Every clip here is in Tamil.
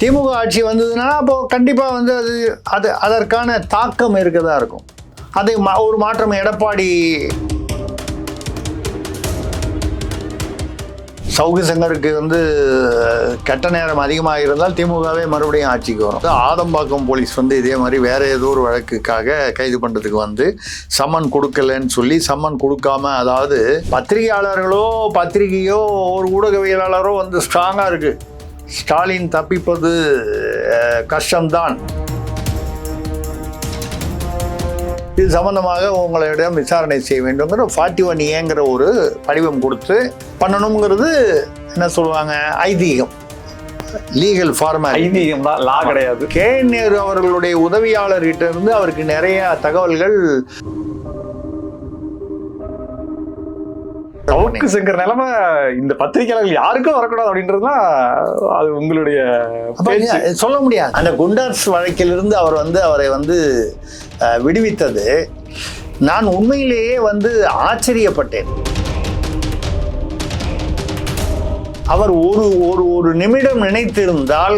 திமுக ஆட்சி வந்ததுன்னா அப்போ கண்டிப்பாக வந்து அதற்கான தாக்கம் இருக்கதா இருக்கும். அதை ஒரு மாற்றம் எடப்பாடி சவுக்கு சங்கருக்கு வந்து கெட்ட நேரம் அதிகமாக இருந்தால் திமுகவே மறுபடியும் ஆட்சிக்கு வரும். ஆதம்பாக்கம் போலீஸ் வந்து இதே மாதிரி வேற ஏதோ ஒரு வழக்குக்காக கைது பண்ணுறதுக்கு வந்து சம்மன் கொடுக்கலன்னு சொல்லி சம்மன் கொடுக்காம, அதாவது பத்திரிகையாளர்களோ பத்திரிகையோ ஒரு ஊடகவியலாளரோ வந்து ஸ்ட்ராங்காக இருக்கு, ஸ்டாலின் தப்பிப்பது கஷ்டம்தான், இது சம்பந்தமாக உங்களிடம் விசாரணை செய்ய வேண்டும்ங்கிற 41A ஒரு படிவம் கொடுத்து பண்ணணுங்கிறது என்ன சொல்லுவாங்க, ஐதீகம், லீகல் ஃபார்மாலிட்டி. ஐதீகம் தான், லா கிடையாது. நேரு அவர்களுடைய உதவியாளர்கிட்ட இருந்து அவருக்கு நிறைய தகவல்கள். சவுக்கு சங்கர் நிலைமை இந்த பத்திரிகையாளர்கள் யாருக்கும் வரக்கூடாது அப்படின்றதுதான் அது உங்களுடைய சொல்ல முடியாது. அந்த குண்டாஸ் வழக்கிலிருந்து அவரை வந்து விடுவித்தது நான் உண்மையிலேயே வந்து ஆச்சரியப்பட்டேன். அவர் ஒரு நிமிடம் நினைத்திருந்தால்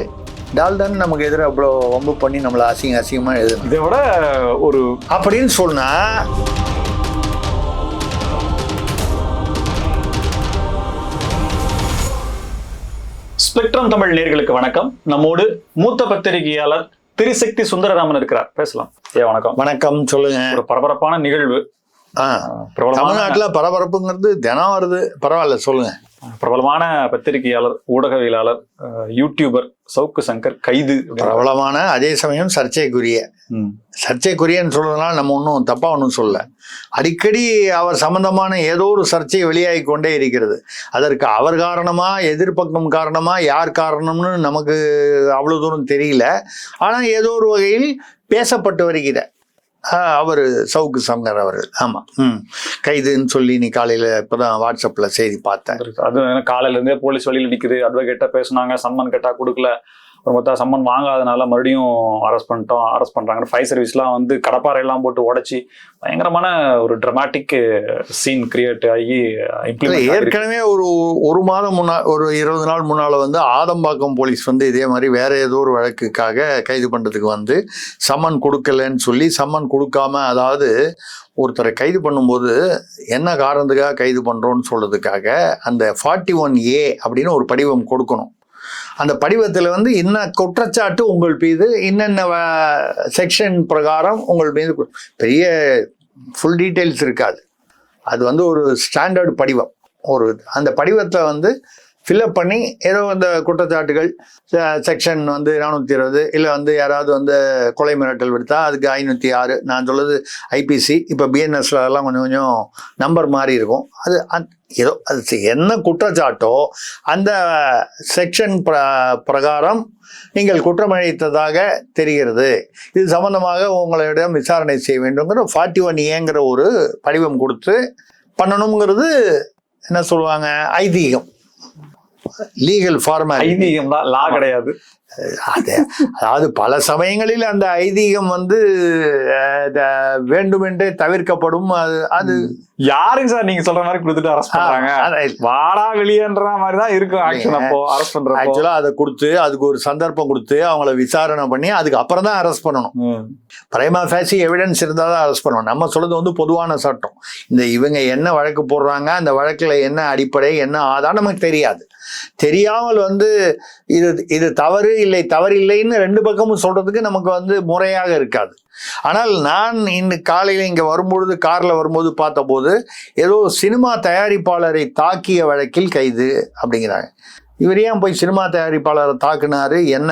டால்டன் நமக்கு எதிராக அவ்வளோ வம்பு பண்ணி நம்மளை அசிங்கமாக எழுதணும், இதை விட ஒரு அப்படின்னு சொன்னா ஸ்பெக்ட்ரம் தமிழ் நேயர்களுக்கு வணக்கம். நம்மோடு மூத்த பத்திரிகையாளர் திரிசக்தி சுந்தரராமன் இருக்கிறார், பேசலாம். வணக்கம். வணக்கம், சொல்லுங்க. ஒரு பரபரப்பான நிகழ்வு. தமிழ்நாட்டுல பரபரப்புங்கிறது தினம் வருது, பரவாயில்ல, சொல்லுங்க. பிரபலமான பத்திரிகையாளர், ஊடகவியலாளர், யூடியூபர் சவுக்கு சங்கர் கைது. பிரபலமான, அதே சமயம் சர்ச்சைக்குரியன்னு சொல்றதுனால நம்ம ஒன்றும் தப்பா ஒன்றும் சொல்ல. அடிக்கடி அவர் சம்பந்தமான ஏதோ ஒரு சர்ச்சை வெளியாகி கொண்டே இருக்கிறது. அதற்கு அவர் காரணமா, எதிர்பக்கம் காரணமா, யார் காரணம்னு நமக்கு அவ்வளவு தூரம் தெரியல. ஆனா ஏதோ ஒரு வகையில் பேசப்பட்டு வருகிற அவர் சவுக்கு சங்கர் அவர்கள். ஆமா, கைதுன்னு சொல்லி நீ காலையில இப்பதான் வாட்ஸ்அப்ல செய்தி பார்த்தேன். அது காலையில இருந்தே போலீஸ் வழியில் நிக்குது, அட்வொகேட்டா பேசுனாங்க, சம்மன் கேட்டா கொடுக்கல, மொத்தா சம்மன் வாங்காதனால மறுபடியும் அரெஸ்ட் பண்றாங்க. ஃபயர் சர்வீஸ்லாம் வந்து கடப்பாறையெல்லாம் போட்டு உடைச்சி பயங்கரமான ஒரு டிராமாட்டிக் சீன் கிரியேட் ஆகி ஏற்கனவே ஒரு மாதம் முன்னாள், ஒரு 20 நாள் முன்னால வந்து ஆதம்பாக்கம் போலீஸ் வந்து இதே மாதிரி வேற ஏதோ ஒரு வழக்குக்காக கைது பண்றதுக்கு வந்து சம்மன் கொடுக்கலன்னு சொல்லி சம்மன் கொடுக்காம, அதாவது ஒருத்தரை கைது பண்ணும்போது என்ன காரணத்துக்காக கைது பண்றோம்னு சொல்றதுக்காக அந்த 41A அப்படின்னு ஒரு படிவம் கொடுக்கணும். அந்த படிவத்தில் வந்து என்ன குற்றச்சாட்டு உங்கள் மீது, என்னென்ன செக்ஷன் பிரகாரம் உங்கள் மீது, பெரிய ஃபுல் டீட்டெயில்ஸ் இருக்காது. அது வந்து ஒரு ஸ்டாண்டர்ட் படிவம். அந்த படிவத்தை வந்து ஃபில்அப் பண்ணி ஏதோ அந்த குற்றச்சாட்டுகள் செக்ஷன் வந்து 420, இல்லை வந்து யாராவது வந்து கொலை மிரட்டல் விடுத்தா அதுக்கு 506, நான் சொல்றது ஐபிசி, இப்போ பிஎன்எஸ்ல எல்லாம் கொஞ்சம் கொஞ்சம் நம்பர் மாறி இருக்கும். அது ஏதோ அது என்ன குற்றச்சாட்டோ அந்த செக்ஷன் பிரகாரம் நீங்கள் குற்றமளித்ததாக தெரிகிறது, இது சம்பந்தமாக உங்களிடம் விசாரணை செய்ய வேண்டும்ங்கிற 41A ஒரு படிவம் கொடுத்து பண்ணணுங்கிறது என்ன சொல்லுவாங்க, ஐதீகம், லீகல் ஃபார்மாலிட்டி. ஐதீகம் தான், லா கிடையாது. அதாவது பல சமயங்களில் அந்த ஐதீகம் வந்து வேண்டுமென்றே தவிர்க்கப்படும். அது யாருக்கு சார் நீங்க சொல்ற மாதிரி கொடுத்துட்டு அரெஸ்ட் பண்றாங்க, வாடா வெளியேன்ற மாதிரி தான் இருக்கும் ஆக்சுவலா. அப்போ அரெஸ்ட் பண்ற ஆக்சுவலா அதை கொடுத்து அதுக்கு ஒரு சந்தர்ப்பம் கொடுத்து அவங்கள விசாரணை பண்ணி அதுக்கு அப்புறம் தான் அரெஸ்ட் பண்ணணும். பிரைமா ஃபேசி எவிடன்ஸ் இருந்தால் தான் அரெஸ்ட் பண்ணணும். நம்ம சொல்றது வந்து பொதுவான சட்டம். இவங்க என்ன வழக்கு போடுறாங்க, அந்த வழக்குல என்ன அடிப்படை, என்ன ஆதாரம் நமக்கு தெரியாது. தெரியாமல் வந்து இது தவறு இல்லை தவறில்லைன்னு ரெண்டு பக்கமும் சொல்றதுக்கு நமக்கு வந்து முறையாக இருக்காது. ஆனால் நான் இன்னும் காலையில் இங்கே வரும்பொழுது, காரில் வரும்போது பார்த்தபோது ஏதோ சினிமா தயாரிப்பாளரை தாக்கிய வழக்கில் கைது அப்படிங்கிறாங்க. இவர் ஏன் போய் சினிமா தயாரிப்பாளரை தாக்குனாரு, என்ன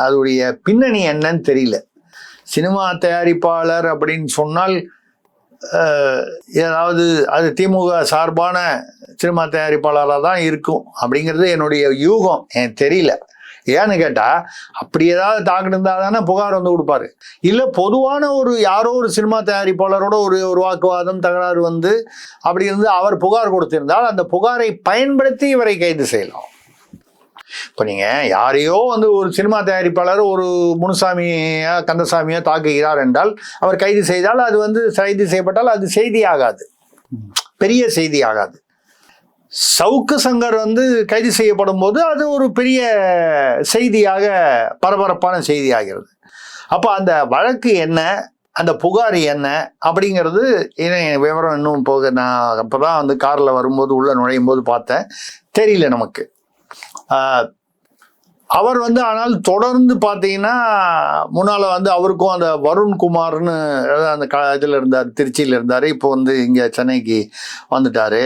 அதோடைய பின்னணி என்னன்னு தெரியல. சினிமா தயாரிப்பாளர் அப்படின்னு சொன்னால் ஏதாவது அது திமுக சார்பான சினிமா தயாரிப்பாளராக தான் இருக்கும் அப்படிங்கிறது என்னுடைய யூகம். எனக்கு தெரியல. ஏன்னு கேட்டா, அப்படி ஏதாவது தாக்கிட்டு தானே புகார் வந்து கொடுப்பாரு. இல்லை பொதுவான யாரோ ஒரு சினிமா தயாரிப்பாளரோட ஒரு வாக்குவாதம், தகராறு வந்து அப்படி இருந்து அவர் புகார் கொடுத்திருந்தால் அந்த புகாரை பயன்படுத்தி இவரை கைது செய்யலாம். இப்போ நீங்கள் யாரையோ வந்து ஒரு சினிமா தயாரிப்பாளர் ஒரு முனுசாமியா கந்தசாமியோ தாக்குகிறார் என்றால் அவர் கைது செய்தால் அது வந்து கைது செய்யப்பட்டால் அது செய்தி ஆகாது, பெரிய செய்தி ஆகாது. சவுக்கு சங்கர் வந்து கைது செய்யப்படும் போது அது ஒரு பெரிய செய்தியாக, பரபரப்பான செய்தியாகிறது. அப்போ அந்த வழக்கு என்ன, அந்த புகார் என்ன அப்படிங்கிறது விவரம் இன்னும் போக, நான் அப்போதான் வந்து காரில் வரும்போது உள்ள நுழையும் போது பார்த்தேன், தெரியல நமக்கு. அவர் வந்து ஆனால் தொடர்ந்து பார்த்தீங்கன்னா முன்னால் வந்து அவருக்கும் அந்த வருண்குமார்னு அந்த இதில் இருந்தார், திருச்சியில் இருந்தார். இப்போ வந்து இங்கே சென்னைக்கு வந்துட்டார்.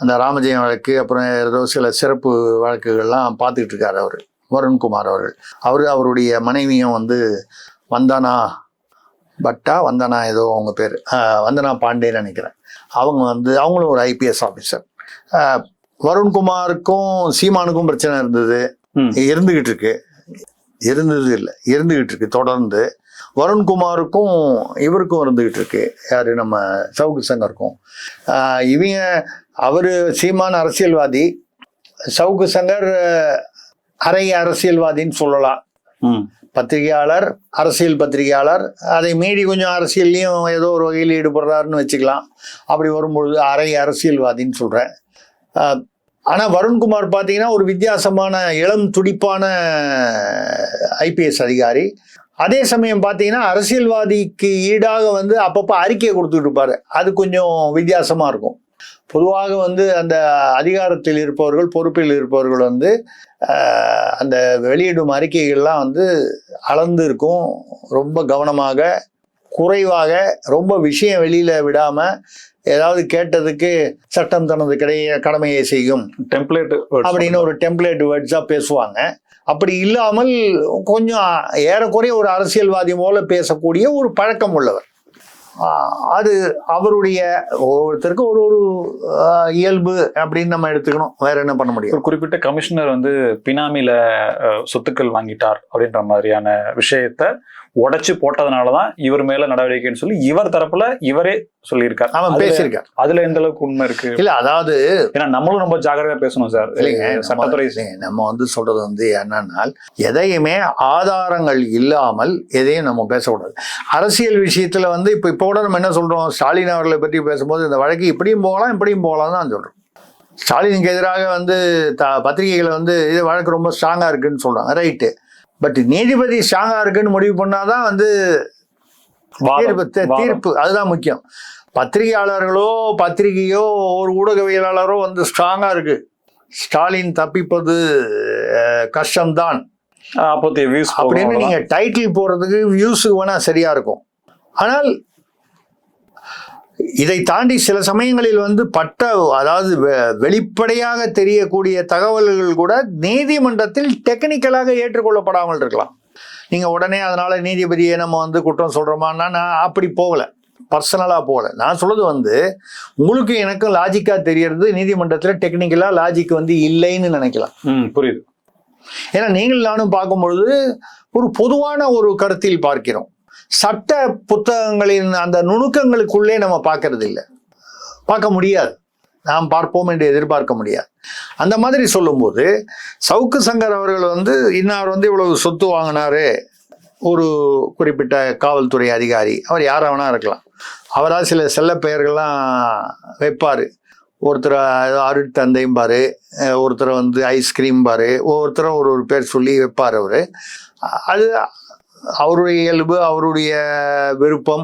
அந்த ராமஜெயம் வழக்கு, அப்புறம் ஏதோ சில சிறப்பு வழக்குகள்லாம் பார்த்துக்கிட்டு இருக்காரு அவர், வருண்குமார் அவர்கள். அவருடைய மனைவியும் வந்து வந்தனா பட்டா, வந்தனா ஏதோ அவங்க பேர், வந்தனா பாண்டேன்னு நினைக்கிறேன். அவங்க வந்து அவங்களும் ஒரு ஐபிஎஸ் ஆஃபீஸர். வருண்குமாருக்கும் சீமானுக்கும் பிரச்சனை இருந்தது, இருந்துகிட்டு இருக்கு, இருந்துகிட்டு இருக்கு தொடர்ந்து. வருண்குமாருக்கும் இவருக்கும் இருந்துகிட்டு இருக்கு, யாரு நம்ம சவுக்கு சங்கருக்கும். இவங்க அவரு சீமான் அரசியல்வாதி, சவுக்கு சங்கர் அரை அரசியல்வாதின்னு சொல்லலாம். பத்திரிகையாளர், அரசியல் பத்திரிகையாளர், அதை மீறி கொஞ்சம் அரசியல்லையும் ஏதோ ஒரு வகையில் ஈடுபடுறாருன்னு வச்சுக்கலாம். அப்படி வரும்பொழுது அரை அரசியல்வாதின்னு சொல்றேன். ஆனால் வருண்குமார் பார்த்தீங்கன்னா ஒரு வித்தியாசமான இளம் துடிப்பான ஐபிஎஸ் அதிகாரி. அதே சமயம் பார்த்தீங்கன்னா அரசியல்வாதிக்கு ஈடாக வந்து அப்பப்போ அறிக்கையை கொடுத்துட்டு இருப்பாரு. அது கொஞ்சம் வித்தியாசமாக இருக்கும். பொதுவாக வந்து அந்த அதிகாரத்தில் இருப்பவர்கள், பொறுப்பில் இருப்பவர்கள் வந்து அந்த வெளியிடும் அறிக்கைகள்லாம் வந்து அளந்து இருக்கும், ரொம்ப கவனமாக, குறைவாக, ரொம்ப விஷயம் வெளியில விடாம, ஏதாவது கேட்டதுக்கு சட்டம் தனது கடமையை செய்யும் டெம்ப்ளேட் அப்படின்னு ஒரு டெம்ப்ளேட் வேர்ட்ஸா பேசுவாங்க. அப்படி இல்லாமல் கொஞ்சம் ஏறக்குறைய ஒரு அரசியல்வாதி போல பேசக்கூடிய ஒரு பழக்கம் உள்ளவர். அது அவருடைய ஒவ்வொருத்தருக்கு ஒரு ஒரு இயல்பு அப்படின்னு நம்ம எடுத்துக்கணும். வேற என்ன பண்ண முடியும்? ஒரு குறிப்பிட்ட கமிஷனர் வந்து பினாமில சொத்துக்கள் வாங்கிட்டார் அப்படின்ற மாதிரியான விஷயத்த உடைச்சு போட்டதுனாலதான் இவர் மேல நடவடிக்கைன்னு சொல்லி இவர் தரப்புல இவரே சொல்லியிருக்காரு, அவன் பேசியிருக்காரு. அதுல எந்த அளவுக்கு உண்மை இருக்கு? இல்ல, அதாவது ஏன்னா நம்மளும் ரொம்ப ஜாக்கிரதையா பேசணும் சார். சட்டத்துறை நம்ம வந்து சொல்றது வந்து என்னன்னா, எதையுமே ஆதாரங்கள் இல்லாமல் எதையும் நம்ம பேசக்கூடாது. அரசியல் விஷயத்துல வந்து இப்ப கூட நம்ம என்ன சொல்றோம், ஸ்டாலின் அவர்களை பற்றி பேசும்போது இந்த வழக்கு இப்படியும் போகலாம் இப்படியும் போகலாம் தான் சொல்றோம். ஸ்டாலினுக்கு எதிராக வந்து பத்திரிகைகளை வந்து இது வழக்கு ரொம்ப ஸ்ட்ராங்கா இருக்குன்னு சொல்றாங்க, ரைட்டு. பட் நீதிபதி ஸ்ட்ராங்கா இருக்குன்னு முடிவு பண்ணாதான் வந்து தீர்ப்பு, அதுதான் முக்கியம். பத்திரிகையாளர்களோ பத்திரிகையோ ஒரு ஊடகவியலாளரோ வந்து ஸ்ட்ராங்கா இருக்கு, ஸ்டாலின் தப்பிப்பது கஷ்டம்தான் அப்படின்னு நீங்க டைட்டில் போடுறதுக்கு வியூஸுக்கு வேணா சரியா இருக்கும். ஆனால் இதை தாண்டி சில சமயங்களில் வந்து அதாவது வெளிப்படையாக தெரியக்கூடிய தகவல்கள் கூட நீதிமன்றத்தில் டெக்னிக்கலாக ஏற்றுக்கொள்ளப்படாமல் இருக்கலாம். நீங்க உடனே அதனால நீதிபதியை நம்ம வந்து குற்றம் சொல்றோமான்னா நான் அப்படி போகல, பர்சனலா போகல. நான் சொல்றது வந்து உங்களுக்கு எனக்கும் லாஜிக்கா தெரியறது, நீதிமன்றத்துல டெக்னிக்கலா லாஜிக் வந்து இல்லைன்னு நினைக்கலாம். புரியுது. ஏன்னா நீங்கள் நானும் பார்க்கும் பொழுது ஒரு பொதுவான ஒரு கருத்தில் பார்க்கிறோம். சட்ட புத்தகங்களின் அந்த நுணுக்கங்களுக்குள்ளே நம்ம பார்க்கறது இல்லை, பார்க்க முடியாது, நாம் பார்ப்போம் என்று எதிர்பார்க்க முடியாது. அந்த மாதிரி சொல்லும்போது சவுக்கு சங்கர் அவர்கள் வந்து இன்னார் வந்து இவ்வளவு சொத்து வாங்கினாரு, ஒரு குறிப்பிட்ட காவல்துறை அதிகாரி, அவர் யாராவனா இருக்கலாம், அவரால் சில செல்ல பெயர்கள்லாம் வைப்பாரு. ஒருத்தர் அருட்தந்தைம்பாரு, ஒருத்தர் வந்து ஐஸ்கிரீம் பாரு, ஒவ்வொருத்தரும் ஒரு பேர் சொல்லி வைப்பார் அவரு. அது அவருடைய இயல்பு, அவருடைய விருப்பம்,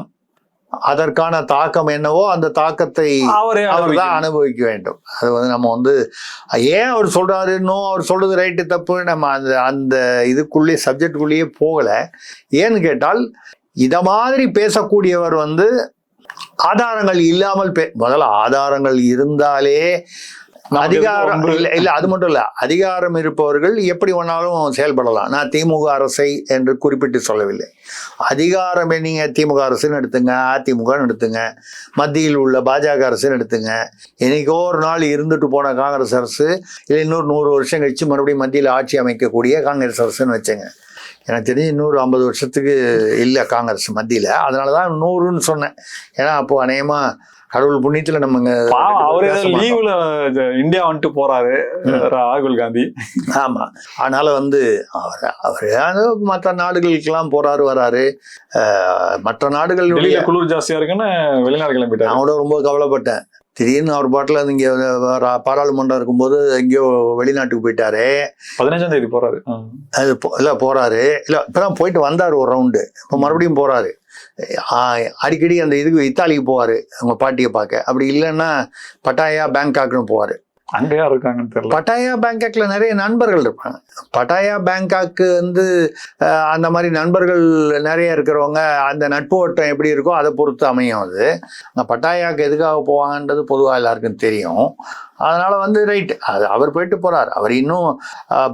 அதற்கான தாக்கம் என்னவோ அந்த தாக்கத்தை அவர் தான் அனுபவிக்க வேண்டும். அது வந்து நம்ம வந்து ஏன் அவர் சொல்றாருன்னோ, அவர் சொல்றது ரைட்டு தப்பு, நம்ம அந்த இதுக்குள்ளேயே சப்ஜெக்டுக்குள்ளேயே போகல. ஏன்னு கேட்டால் இத மாதிரி பேசக்கூடியவர் வந்து ஆதாரங்கள் இல்லாமல் முதல்ல ஆதாரங்கள் இருந்தாலே அதிகாரம் இல்ல, அது மட்டும் இல்ல, அதிகாரம் இருப்பவர்கள் எப்படி வேணாலும் செயல்படலாம். நான் திமுக அரசை என்று குறிப்பிட்டு சொல்லவில்லை. அதிகாரம் நீங்க திமுக அரசுன்னு எடுத்துங்க, அதிமுக எடுத்துங்க, மத்தியில் உள்ள பாஜக அரசுன்னு எடுத்துங்க, என்னைக்கோ ஒரு நாள் இருந்துட்டு போன காங்கிரஸ் அரசு, இல்லை இன்னொரு 100 வருஷம் கழிச்சு மறுபடியும் மத்தியில் ஆட்சி அமைக்கக்கூடிய காங்கிரஸ் அரசுன்னு வச்சுங்க. எனக்கு தெரிஞ்சு இன்னொரு 50 வருஷத்துக்கு இல்லை காங்கிரஸ் மத்தியில், அதனாலதான் 100ன்னு சொன்னேன். ஏன்னா அப்போ அநேகமா கடவுள் புண்ணியத்துல நம்ம லீவ்ல இந்தியா வந்துட்டு போறாரு ராகுல் காந்தி. ஆமா, அதனால வந்து அவர் மற்ற நாடுகளுக்கெல்லாம் போறாரு வராரு. மற்ற நாடுகள் குளிர் ஜாஸ்தியா இருக்குன்னு வெளிநாடு கிளம்பிட்டாரு. நான் கூட ரொம்ப கவலைப்பட்டேன். திடீர்னு அவர் பாட்டில் இங்கே பாராளுமன்றம் இருக்கும்போது எங்கேயோ வெளிநாட்டுக்கு போயிட்டாரு. 15ஆம் தேதி போறாரு. அது இல்லை போறாரு, இல்லை இப்பதான் போயிட்டு வந்தார் ஒரு ரவுண்டு, இப்போ மறுபடியும் போறாரு. அடிக்கடி அந்த இதுக்கு இத்தாலிக்கு போவார் அவங்க பாட்டியை பார்க்க. அப்படி இல்லைன்னா பட்டாயா பேங்காக்னு போவார். அங்க யார் இருக்காங்கன்னு தெரியல. பட்டாயா பேங்காக்ல நிறைய நண்பர்கள் இருப்பாங்க. பட்டாயா பேங்காக்கு வந்து அந்த மாதிரி நண்பர்கள் நிறைய இருக்கிறவங்க, அந்த நட்பு வட்டம் எப்படி இருக்கோ அதை பொறுத்து அமையும். அது பட்டாயாக்கு எதுக்காக போவாங்கன்றது பொதுவாக எல்லாருக்கும் தெரியும். அதனால வந்து ரைட், அது அவர் போயிட்டு போறார். அவர் இன்னும்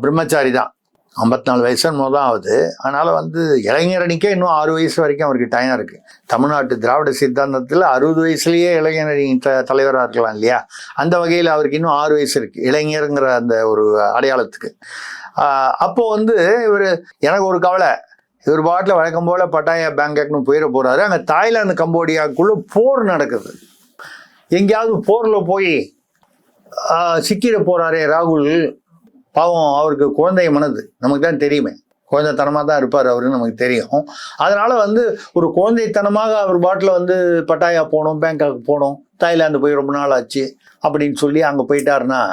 பிரம்மச்சாரி தான், 54 வயசு தான் ஆகுது. அதனால வந்து இளைஞரணிக்கே இன்னும் 6 வயசு வரைக்கும் அவருக்கு டைம் இருக்கு. தமிழ்நாட்டு திராவிட சித்தாந்தத்தில் 60 வயசுலயே இளைஞரணி தலைவராக இருக்கலாம் இல்லையா? அந்த வகையில் அவருக்கு இன்னும் 6 வயசு இருக்கு இளைஞருங்கிற அந்த ஒரு அடையாளத்துக்கு. அப்போ வந்து எனக்கு ஒரு கவலை, இவர் பாட்டில் வழக்கம் போல பட்டாயா பேங்காக்னு போயிட போறாரு. அங்கே தாய்லாந்து கம்போடியாவுக்குள்ள போர் நடக்குது. எங்கேயாவது போர்ல போய் சிக்கிட போறாரே ராகுல். பாவம், அவருக்கு குழந்தை மனது, நமக்கு தான் தெரியுமே, குழந்தைத்தனமாக தான் இருப்பார் அவருன்னு நமக்கு தெரியும். அதனால வந்து ஒரு குழந்தைத்தனமாக அவர் பாட்டில் வந்து பட்டாயா போகணும், பேங்காக் போகணும், தாய்லாந்து போய் ரொம்ப நாள் ஆச்சு அப்படின்னு சொல்லி அங்கே போயிட்டாருன்னா,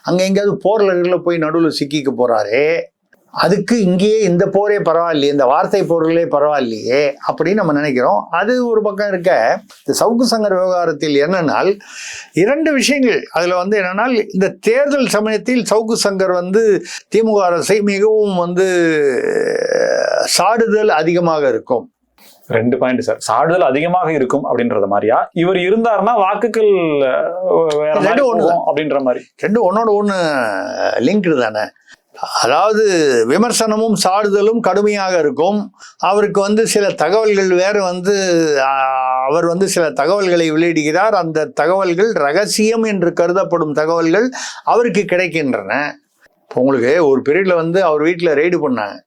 அங்கே எங்கேயாவது போரில் போய் நடுவில் சிக்கிக்க போறாரே. அதுக்கு இங்கேயே இந்த போரே பரவாயில்லையே, இந்த வார்த்தை போர்களே பரவாயில்லையே அப்படின்னு நம்ம நினைக்கிறோம். அது ஒரு பக்கம் இருக்க, இந்த சவுக்கு சங்கர் விவகாரத்தில் என்னன்னால் 2 விஷயங்கள் அதில் வந்து என்னன்னால், இந்த தேர்தல் சமயத்தில் சவுக்கு சங்கர் வந்து திமுக அரசை மிகவும் வந்து சாடுதல் அதிகமாக இருக்கும். 2 பாயிண்ட் சார். சாடுதல் அதிகமாக இருக்கும் அப்படின்றத மாதிரியா, இவர் இருந்தாருன்னா வாக்குகள் வேற மாதிரி போகும் அப்படின்ற மாதிரி? 2 ஒன்னோட ஒன்று லிங்க்டு தானே. அதாவது விமர்சனமும் சாடுதலும் கடுமையாக இருக்கும். அவருக்கு வந்து சில தகவல்கள் வேற வந்து அவர் வந்து சில தகவல்களை வெளியிடுகிறார். அந்த தகவல்கள் ரகசியம் என்று கருதப்படும் தகவல்கள் அவருக்கு கிடைக்கின்றன. இப்போ உங்களுக்கு ஒரு பீரியட்ல வந்து அவர் வீட்டில் ரெய்டு பண்ணாங்க.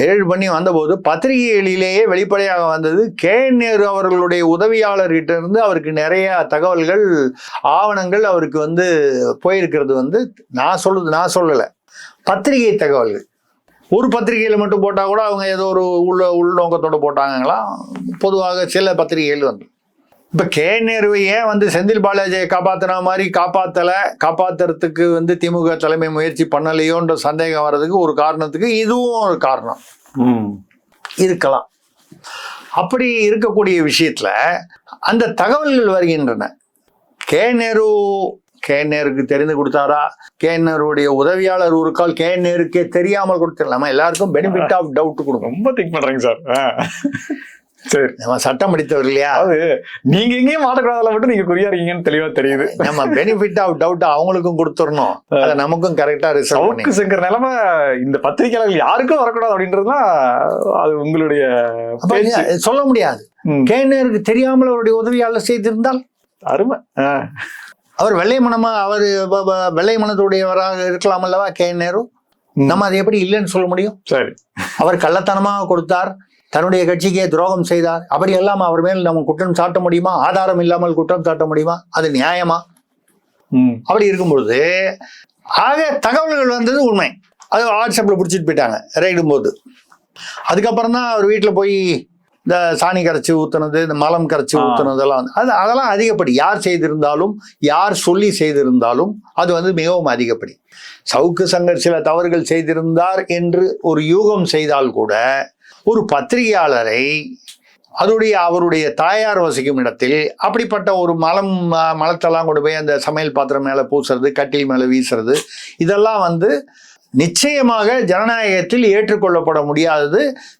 ரெய்டு பண்ணி வந்தபோது பத்திரிகைகளிலேயே வெளிப்படையாக வந்தது, KN நேரு அவர்களுடைய உதவியாளர்கிட்ட இருந்து அவருக்கு நிறைய தகவல்கள், ஆவணங்கள் அவருக்கு வந்து போயிருக்கிறது. வந்து நான் சொல்லலை, பத்திரிகை தகவல்கள். ஒரு பத்திரிகையில மட்டும் போட்டா கூட அவங்க ஏதோ ஒரு உள்நோக்கத்தோட போட்டாங்களா, பொதுவாக சில பத்திரிகைகள் வந்து. இப்ப KN நேருவை ஏன் வந்து செந்தில் பாலாஜியை காப்பாத்தின மாதிரி காப்பாத்துறதுக்கு வந்து திமுக தலைமை முயற்சி பண்ணலையோன்ற சந்தேகம் வர்றதுக்கு ஒரு காரணத்துக்கு இதுவும் ஒரு காரணம் இருக்கலாம். அப்படி இருக்கக்கூடிய விஷயத்துல அந்த தகவல்கள் வருகின்றன. KN நேருக்கு தெரிந்து கொடுத்தாரா, KN நேருடைய உதவியாளர் ஒரு கால் KN நேருக்கே தெரியாமல் கொடுத்துடலாமா? எல்லாருக்கும் பெனிஃபிட் ஆஃப் டவுட் கொடுக்கும். ரொம்ப திங்க் பண்றீங்க சார். சரி, நம்ம சட்டம் படித்தவர் இல்லையா? அது நீங்க எங்கேயும் மாட்டக்கூடாதுல மட்டும் நீங்க குறியா இருக்கீங்கன்னு தெளிவா தெரியுது. நம்ம பெனிஃபிட் ஆஃப் டவுட் அவங்களுக்கும் கொடுத்துடணும், அதை நமக்கும் கரெக்டா சவுக்கு சங்கர் நிலைமை இந்த பத்திரிகையாளர்கள் யாருக்கும் வரக்கூடாது அப்படின்றதுலாம் அது உங்களுடைய சொல்ல முடியாது. KN நேருக்கு தெரியாமல் அவருடைய உதவியாளர் செய்திருந்தால் அருமை. அவர் வெள்ளை மனதுடையவராக இருக்கலாம் அல்லவா KN நேரு? நம்ம அதை எப்படி இல்லைன்னு சொல்ல முடியும்? சரி, அவர் கள்ளத்தனமாக கொடுத்தார், தன்னுடைய கட்சிக்கே துரோகம் செய்தார், அப்படி எல்லாம் அவர் மேல் நம்ம குற்றம் சாட்ட முடியுமா? ஆதாரம் இல்லாமல் குற்றம் சாட்ட முடியுமா? அது நியாயமா? அப்படி இருக்கும்பொழுது ஆக தகவல்கள் வந்தது உண்மை. அது வாட்ஸ்அப்ல பிடிச்சிட்டு போயிட்டாங்க ரைடும் போது. அதுக்கப்புறம் தான் அவர் வீட்டில் போய் இந்த சாணி கரைச்சி ஊத்துனது, இந்த மலம் கரைச்சி ஊத்துனதெல்லாம் அதெல்லாம் அதிகப்படி. யார் செய்திருந்தாலும், யார் சொல்லி செய்திருந்தாலும் அது வந்து மிகவும் அதிகப்படி. சவுக்கு சங்கர் சில தவறுகள் செய்திருந்தார் என்று ஒரு யூகம் செய்தால் கூட, ஒரு பத்திரிகையாளரை அவருடைய தாயார் வசிக்கும் இடத்தில் அப்படிப்பட்ட ஒரு மலத்தெல்லாம் கொண்டு போய் அந்த சமையல் பாத்திரம் மேல பூசுறது, கட்டில் மேல வீசுறது, இதெல்லாம் வந்து நிச்சயமாக ஜனநாயகத்தில் ஏற்றுக்கொள்ளப்பட முடியாதது.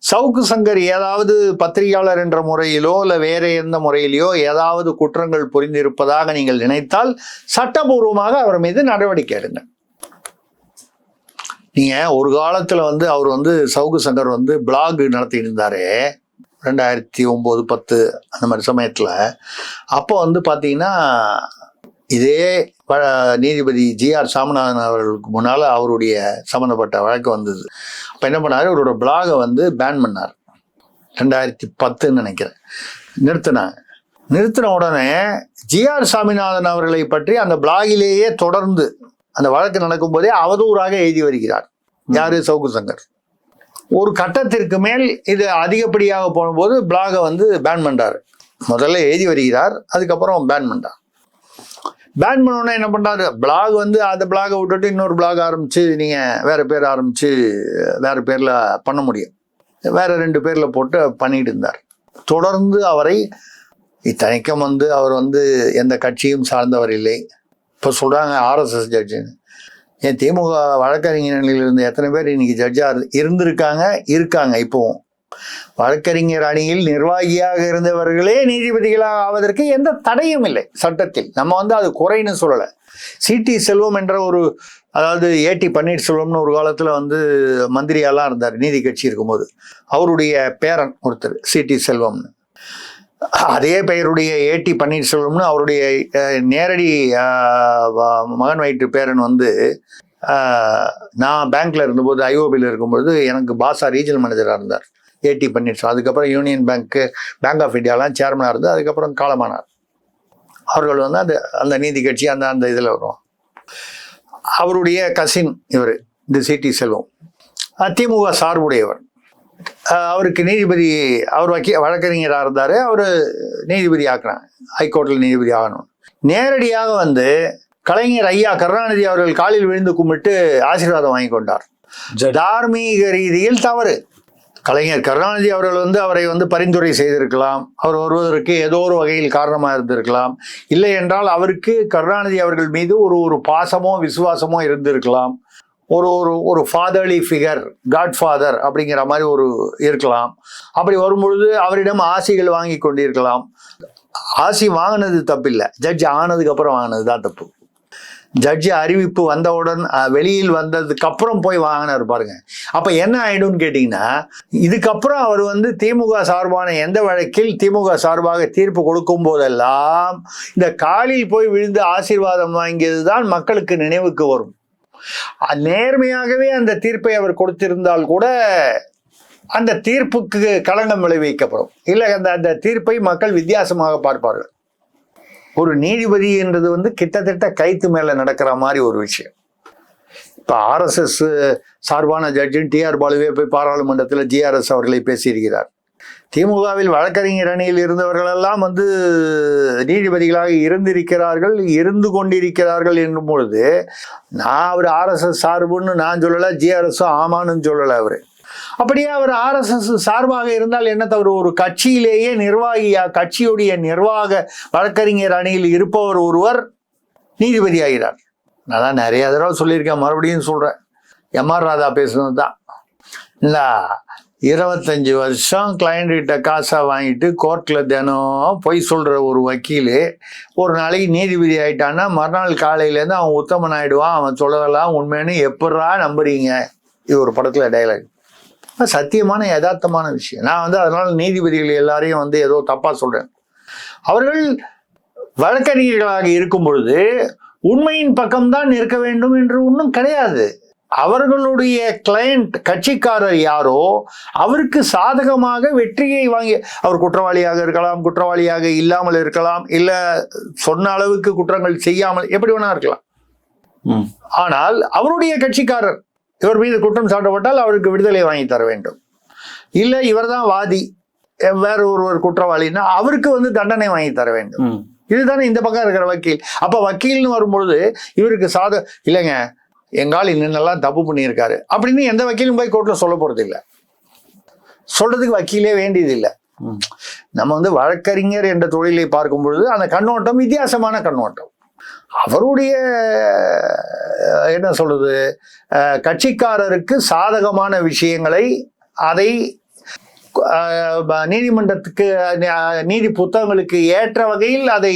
சவுக்கு சங்கர் ஏதாவது பத்திரிகையாளர் என்ற முறையிலோ இல்ல வேற எந்த முறையிலோ ஏதாவது குற்றங்கள் புரிந்திருப்பதாக நீங்கள் நினைத்தால் சட்டபூர்வமாக அவர் மீது நடவடிக்கை எடுங்க. நீங்க ஒரு காலத்துல வந்து அவர் வந்து சவுக்கு சங்கர் வந்து பிளாக் நடத்திட்டு இருந்தாரு 2009-10 அந்த மாதிரி சமயத்துல. அப்போ வந்து பாத்தீங்கன்னா இதே நீதிபதி GR சாமிநாதன் அவர்களுக்கு முன்னால அவருடைய சம்பந்தப்பட்ட வழக்கு வந்தது. அப்ப என்ன பண்ணாரு, அவரோட பிளாகை வந்து பேன் பண்ணார் 2010 நினைக்கிறேன். நிறுத்தின உடனே GR சாமிநாதன் அவர்களை பற்றி அந்த பிளாகிலேயே தொடர்ந்து அந்த வழக்கு நடக்கும் போதே அவதூறாக எழுதி வருகிறார். யாரு? சவுக்கு சங்கர். ஒரு கட்டத்திற்கு மேல் இது அதிகப்படியாக போகும்போது பிளாகை வந்து பேன் பண்றாரு. முதல்ல எழுதி வருகிறார், அதுக்கப்புறம் பேன் பண்றார். பேன் பண்ணோன்னா என்ன பண்ணுறாரு, பிளாக் வந்து அந்த பிளாகை விட்டுட்டு இன்னொரு பிளாக் ஆரம்பித்து நீங்கள் வேறு பேர் ஆரம்பித்து வேறு பேரில் பண்ண முடியும். வேறு 2 பேரில் போட்டு பண்ணிட்டு இருந்தார். தொடர்ந்து அவரை இத்தனைக்கும் வந்து அவர் வந்து எந்த கட்சியும் சார்ந்தவர் இல்லை. இப்போ சொல்கிறாங்க ஆர்எஸ்எஸ் ஜட்ஜுன்னு. ஏன் திமுக வழக்கறிஞர்களில் இருந்து எத்தனை பேர் இன்னைக்கு ஜட்ஜாக இருக்காங்க. இப்போவும் வழக்கறிஞர் அணியில் நிர்வாகியாக இருந்தவர்களே நீதிபதிகளாக ஆவதற்கு எந்த தடையும் இல்லை சட்டத்தில். நம்ம வந்து அது குறைன்னு சொல்லலை. சிடி செல்வம் என்ற ஒரு, அதாவது ஏடி பன்னீர்செல்வம்னு ஒரு காலத்தில் வந்து மந்திரியாலாம் இருந்தார் நீதி கட்சி இருக்கும்போது. அவருடைய பேரன் ஒருத்தர் சிடி செல்வம்னு, அதே பெயருடைய ஏடி பன்னீர்செல்வம்னு அவருடைய நேரடி மகன் வயிற்று பேரன் வந்து நான் பேங்க்ல இருந்தபோது ஐஓபியில் இருக்கும்போது எனக்கு பாசா ரீஜனல் மேனேஜராக இருந்தார் ஏடி பன்னீர்செல்வம். அதுக்கப்புறம் யூனியன் பேங்க் ஆஃப் இந்தியாலாம் சேர்மனாக இருந்து அதுக்கப்புறம் காலமானார். அவர்கள் வந்து அந்த நீதி கட்சி அந்த இதில் வரும். அவருடைய கசின் இவர் இந்த சிடி செல்வம் திமுக சார்புடையவர். அவருக்கு நீதிபதி, அவர் வழக்கறிஞராக இருந்தார், அவர் நீதிபதி ஆக்குறாங்க, ஹைகோர்ட்டில் நீதிபதி ஆகணும். நேரடியாக வந்து கலைஞர் ஐயா கருணாநிதி அவர்கள் காலில் விழுந்து கும்பிட்டு ஆசீர்வாதம் வாங்கி கொண்டார். தார்மீக ரீதியில் தவறு. கலைஞர் கருணாநிதி அவர்கள் வந்து அவரை வந்து பரிந்துரை செய்திருக்கலாம், அவர் வருவதற்கு ஏதோ ஒரு வகையில் காரணமாக இருந்திருக்கலாம். இல்லை என்றால் அவருக்கு கருணாநிதி அவர்கள் மீது ஒரு பாசமோ விசுவாசமோ இருந்திருக்கலாம். ஒரு ஃபாதர்லி ஃபிகர், காட்ஃபாதர் அப்படிங்கிற மாதிரி இருக்கலாம். அப்படி வரும்பொழுது அவரிடம் ஆசிகள் வாங்கி கொண்டிருக்கலாம். ஆசி வாங்கினது தப்பில்லை, ஜட்ஜ் ஆனதுக்கு அப்புறம் வாங்கினது தான் தப்பு. ஜட்ஜி அறிவிப்பு வந்தவுடன் வெளியில் வந்ததுக்கு அப்புறம் போய் வாங்கினார் பாருங்க. அப்ப என்ன ஆயிடும்னு கேட்டீங்கன்னா, இதுக்கப்புறம் அவர் வந்து திமுக சார்பான எந்த வழக்கில் திமுக சார்பாக தீர்ப்பு கொடுக்கும் போதெல்லாம் இந்த காலில் போய் விழுந்து ஆசீர்வாதம் வாங்கியது தான் மக்களுக்கு நினைவுக்கு வரும். நேர்மையாகவே அந்த தீர்ப்பை அவர் கொடுத்திருந்தால் கூட அந்த தீர்ப்புக்கு களங்கம் விளைவிக்கப்படும். இல்லை, அந்த தீர்ப்பை மக்கள் வித்தியாசமாக பார்ப்பார்கள். ஒரு நீதிபதி என்றது வந்து கிட்டத்தட்ட கைத்து மேல நடக்கிற மாதிரி ஒரு விஷயம். இப்ப ஆர்எஸ்எஸ் சார்பான ஜட்ஜின் டிஆர் பாலுவே போய் பாராளுமன்றத்தில் ஜிஆர்எஸ் அவர்களை பேசியிருக்கிறார். திமுகவில் வழக்கறிஞர் அணியில் இருந்தவர்கள் எல்லாம் வந்து நீதிபதிகளாக இருந்து கொண்டிருக்கிறார்கள் என்னும் பொழுது, நான் அவர் ஆர்எஸ்எஸ் சார்புன்னு நான் சொல்லலை, ஜிஆர்எஸும் ஆமான்னு சொல்லலை. அவரு அப்படியே அவர் ஆர்எஸ்எஸ் சார்பாக இருந்தால் என்ன தவறு? ஒரு கட்சியிலேயே கட்சியுடைய நிர்வாக வழக்கறிஞர் அணியில் இருப்பவர் ஒருவர் நீதிபதி ஆகிறார். நான் தான் நிறைய தடவை சொல்லியிருக்கேன், மறுபடியும் சொல்றேன். எம்ஆர் ராதா பேசுனது தான். இல்லை, 25 வருஷம் கிளைண்ட்கிட்ட காசை வாங்கிட்டு கோர்ட்டில் தினம் பொய் சொல்கிற ஒரு வக்கீல் ஒரு நாளைக்கு நீதிபதி ஆகிட்டான்னா மறுநாள் காலையிலேருந்து அவன் உத்தமன் ஆகிடுவான். அவன் சொல்லதெல்லாம் உண்மைன்னு எப்படா நம்புறீங்க? இது ஒரு படத்தில் டைலாக். சத்தியமான யதார்த்தமான விஷயம். நான் வந்து அதனால் நீதிபதிகள் எல்லாரையும் வந்து ஏதோ தப்பாக சொல்கிறேன். அவர்கள் வழக்கறிஞர்களாக இருக்கும் பொழுது உண்மையின் பக்கம்தான் இருக்க வேண்டும் என்று ஒன்றும் கிடையாது. அவர்களுடைய கிளையண்ட், கட்சிக்காரர் யாரோ அவருக்கு சாதகமாக வெற்றியை வாங்கி, அவர் குற்றவாளியாக இருக்கலாம், குற்றவாளியாக இல்லாமல் இருக்கலாம், இல்லை சொன்ன அளவுக்கு குற்றங்கள் செய்யாமல் எப்படி வேணா இருக்கலாம். ஆனால் அவருடைய கட்சிக்காரர் இவர் மீது குற்றம் சாட்டப்பட்டால் அவருக்கு விடுதலை வாங்கி தர வேண்டும். இல்லை, இவர் தான் வாதி, வேற ஒருவர் குற்றவாளின்னா அவருக்கு வந்து தண்டனை வாங்கி தர வேண்டும். இதுதானே இந்த பக்கம் இருக்கிற வக்கீல். அப்ப வக்கீல்னு வரும்பொழுது இவருக்கு இல்லைங்க, எங்கால் இன்னெல்லாம் தப்பு பண்ணியிருக்காரு அப்படின்னு எந்த வக்கீலும் போய் கோர்ட்ல சொல்ல போறது இல்லை. சொல்றதுக்கு வக்கீலே வேண்டியது இல்லை. நம்ம வந்து வழக்கறிஞர் என்ற தொழிலை பார்க்கும் பொழுது அந்த கண்ணோட்டம் வித்தியாசமான கண்ணோட்டம். அவருடைய என்ன சொல்றது, கட்சிக்காரருக்கு சாதகமான விஷயங்களை அதை நீதிமன்றத்துக்கு, நீதி புத்தகங்களுக்கு ஏற்ற வகையில் அதை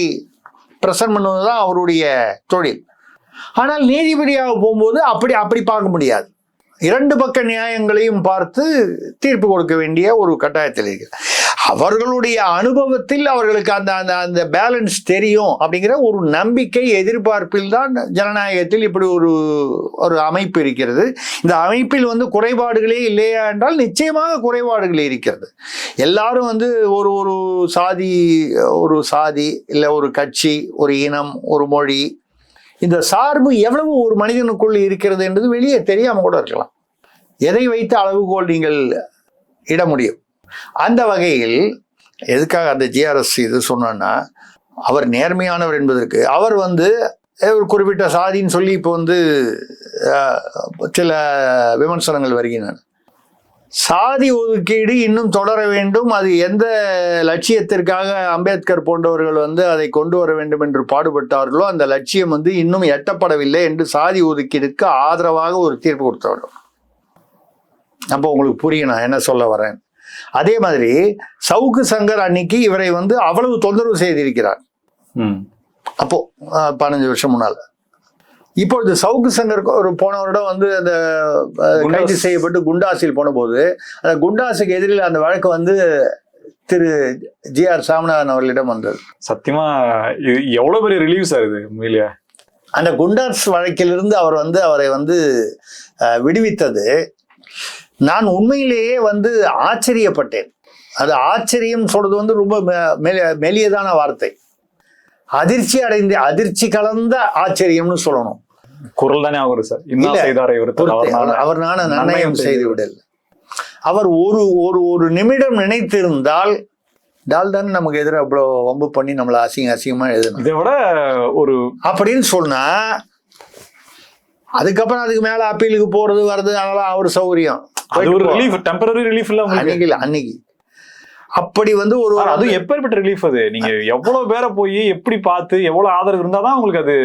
பிரசன்ட் பண்ணுவதுதான் அவருடைய தொழில். ஆனால் நீதிபதியாக போகும்போது அப்படி பார்க்க முடியாது. 2 பக்க நியாயங்களையும் பார்த்து தீர்ப்பு கொடுக்க வேண்டிய ஒரு கட்டாயத்தில் இருக்கு. அவர்களுடைய அனுபவத்தில் அவர்களுக்கு அந்த பேலன்ஸ் தெரியும் அப்படிங்கிற ஒரு நம்பிக்கை, எதிர்பார்ப்பில் தான் ஜனநாயகத்தில் இப்படி ஒரு அமைப்பு இருக்கிறது. இந்த அமைப்பில் வந்து குறைபாடுகளே இல்லையா என்றால் நிச்சயமாக குறைபாடுகள் இருக்கிறது. எல்லாரும் வந்து ஒரு சாதி இல்லை ஒரு கட்சி, ஒரு இனம், ஒரு மொழி, இந்த சார்பு எவ்வளவு ஒரு மனிதனுக்குள் இருக்கிறது என்பது வெளியே தெரியாம கூட இருக்கலாம். எதை வைத்து அளவுகோல் நீங்கள் இட முடியும்? அந்த வகையில் எதுக்காக அந்த ஜிஆர்எஸ் இது சொன்னோன்னா, அவர் நேர்மையானவர் என்பதற்கு அவர் வந்து ஒரு குறிப்பிட்ட சாதின்னு சொல்லி இப்போ வந்து சில விமர்சனங்கள் வருகின்றன. சாதி ஒதுக்கீடு இன்னும் தொடர வேண்டும். அது எந்த லட்சியத்திற்காக அம்பேத்கர் போன்றவர்கள் வந்து அதை கொண்டு வர வேண்டும் என்று பாடுபட்டார்களோ அந்த லட்சியம் வந்து இன்னும் எட்டப்படவில்லை என்று சாதி ஒதுக்கீடுக்கு ஆதரவாக ஒரு தீர்ப்பு கொடுத்தவர். அப்போ உங்களுக்கு புரியும் நான் என்ன சொல்ல வரேன். அதே மாதிரி சவுக்கு சங்கர் அன்னைக்கு இவரை வந்து அவ்வளவு தொந்தரவு செய்திருக்கிறார். அப்போ 15 வருஷம் முன்னால. இப்பொழுது சவுக்கு சங்கர் ஒரு போன வருடம் வந்து அந்த கைது செய்யப்பட்டு குண்டாசில் போன போது அந்த குண்டாசுக்கு எதிரில் அந்த வழக்கு வந்து திரு ஜி.ஆர். சாமிநாதன் அவர்களிடம் வந்தது. சத்தியமா எவ்வளவு பெரிய ரிலீவ் சார் இது உண்மையிலேயே. அந்த குண்டாஸ் வழக்கிலிருந்து அவர் வந்து அவரை வந்து விடுவித்தது நான் உண்மையிலேயே வந்து ஆச்சரியப்பட்டேன். அது ஆச்சரியம் சொல்றது வந்து ரொம்ப மெலியதான வார்த்தை. அதிர்ச்சி கலந்த ஆச்சரியம்னு சொல்லணும். குரல் தானே ஆகுது சார். அவர் நிர்ணயம் செய்து விடல். அவர் ஒரு நிமிடம் நினைத்திருந்தால் தானே நமக்கு எதிராக அவ்வளோ வம்பு பண்ணி நம்மளை அசிங்கமா எழுதணும். இதை விட ஒரு அப்படின்னு சொன்னா அதுக்கப்புறம் அதுக்கு மேல அப்பீலுக்கு போறது வர்றது அதெல்லாம் அவர் சௌகரியம். டெம்பரரி ரிலீஃப் இல்ல அன்னைக்கு அப்படி வந்து ஒரு அது எப்பேற்பட்ட ரிலீஃப். அது நீங்க எவ்வளவு பேரை போய் எப்படி பார்த்து எவ்வளவு ஆதரவு இருந்தாதான் உங்களுக்கு அது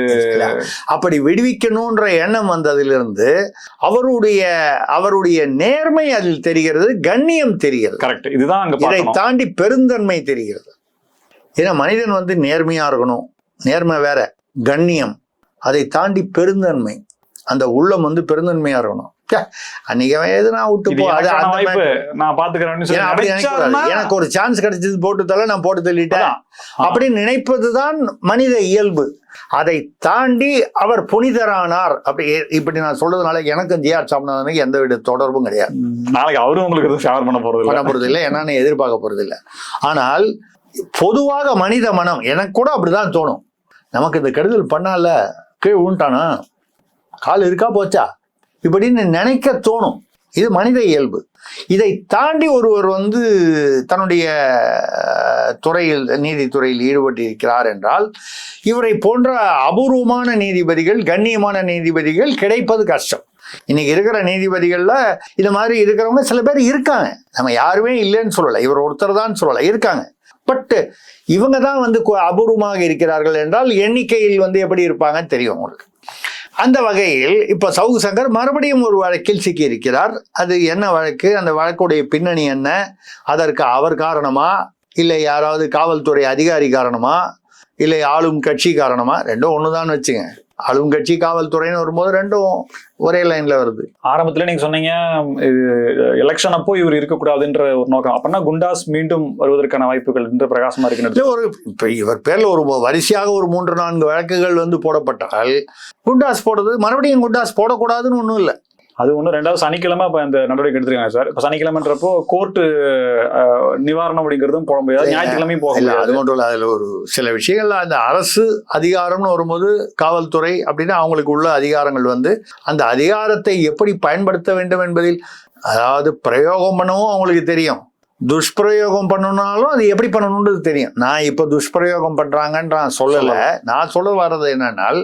அப்படி விடுவிக்கணும்ன்ற எண்ணம் வந்ததிலிருந்து அவருடைய நேர்மை அதில் தெரிகிறது, கண்ணியம் தெரிகிறது. கரெக்ட். இதுதான் இதை தாண்டி பெருந்தன்மை தெரிகிறது. ஏன்னா மனிதன் வந்து நேர்மையா இருக்கணும். நேர்மை வேற, கண்ணியம் அதை தாண்டி பெருந்தன்மை. அந்த உள்ளம் வந்து பெருந்தன்மையா இருக்கணும். அன்னைக்கு எதுனா விட்டு போ, நான் பாத்துக்கிறேன், எனக்கு ஒரு சான்ஸ் கிடைச்சது போட்டு தள்ள, நான் போட்டு தள்ளிட்டேன் அப்படின்னு நினைப்பதுதான் மனித இயல்பு. அதை தாண்டி அவர் புனிதரானார். இப்படி நான் சொல்றதுனால எனக்கும் ஜி.ஆர். சாமிநாதனுக்கு எந்த வித தொடர்பும் கிடையாது. நாளைக்கு அவரும் உங்களுக்கு ஷேர் பண்ண போறது இல்லை, என்னன்னு எதிர்பார்க்க போறது இல்லை. ஆனால் பொதுவாக மனித மனம் எனக்கு கூட அப்படிதான் தோணும். நமக்கு இந்த கெடுதல் பண்ணால கீழ் உண்டானா கால் இருக்கா போச்சா இப்படின்னு நினைக்க தோணும். இது மனித இயல்பு. இதை தாண்டி ஒருவர் வந்து தன்னுடைய துறையில் நீதித்துறையில் ஈடுபட்டு இருக்கிறார் என்றால் இவரை போன்ற அபூர்வமான நீதிபதிகள், கண்ணியமான நீதிபதிகள் கிடைப்பது கஷ்டம். இன்னைக்கு இருக்கிற நீதிபதிகள்ல இது மாதிரி இருக்கிறவங்க சில பேர் இருக்காங்க. நம்ம யாருமே இல்லைன்னு சொல்லலை, இவர் ஒருத்தர் தான் சொல்லலை, இருக்காங்க. பட் இவங்க தான் வந்து அபூர்வமாக இருக்கிறார்கள் என்றால் எண்ணிக்கையில் வந்து எப்படி இருப்பாங்கன்னு தெரியும் உங்களுக்கு. அந்த வகையில் இப்ப சவுக்கு சங்கர் மறுபடியும் ஒரு வழக்கில் சிக்கி இருக்கிறார். அது என்ன வழக்கு, அந்த வழக்குடைய பின்னணி என்ன, அதற்கு அவர் காரணமா இல்லை யாராவது காவல்துறை அதிகாரி காரணமா இல்லை ஆளும் கட்சி காரணமா? ரெண்டும் ஒண்ணுதான் வச்சுங்க. ஆளும் கட்சி காவல்துறைன்னு வரும்போது ரெண்டும் ஒரே லைன்ல வருது. ஆரம்பத்துல நீங்க சொன்னீங்க எலெக்ஷன் அப்போ இவர் இருக்கக்கூடாதுன்ற ஒரு நோக்கம். அப்படின்னா குண்டாஸ் மீண்டும் வருவதற்கான வாய்ப்புகள் என்று பிரகாசமா இருக்கு. இப்ப இவர் பேர்ல ஒரு வரிசையாக ஒரு 3-4 வழக்குகள் வந்து போடப்பட்டால் குண்டாஸ் போடுறது மறுபடியும் குண்டாஸ் போடக்கூடாதுன்னு ஒண்ணும் இல்லை. அது ஒன்று. ரெண்டாவது சனிக்கிழமை இப்போ இந்த நடவடிக்கை எடுத்துருக்காங்க சார். இப்போ சனிக்கிழமைன்றப்போ கோர்ட்டு நிவாரணம் அப்படிங்கிறதும் போட முடியாது, ஞாயிற்றுக்கிழமையும் போக முடியாது. அது மட்டும் இல்லை, அதில் ஒரு சில விஷயங்கள்ல அந்த அரசு அதிகாரம்னு வரும்போது காவல்துறை அப்படின்னா அவங்களுக்கு உள்ள அதிகாரங்கள் வந்து அந்த அதிகாரத்தை எப்படி பயன்படுத்த வேண்டும் என்பதில், அதாவது பிரயோகம் பண்ணவும் அவங்களுக்கு தெரியும், துஷ்பிரயோகம் பண்ணணும்னாலும் அது எப்படி பண்ணணும்ன்றது தெரியும். நான் இப்போ துஷ்பிரயோகம் பண்றாங்கன்னு நான் சொல்லலை. நான் சொல்ல வர்றது என்னன்னால்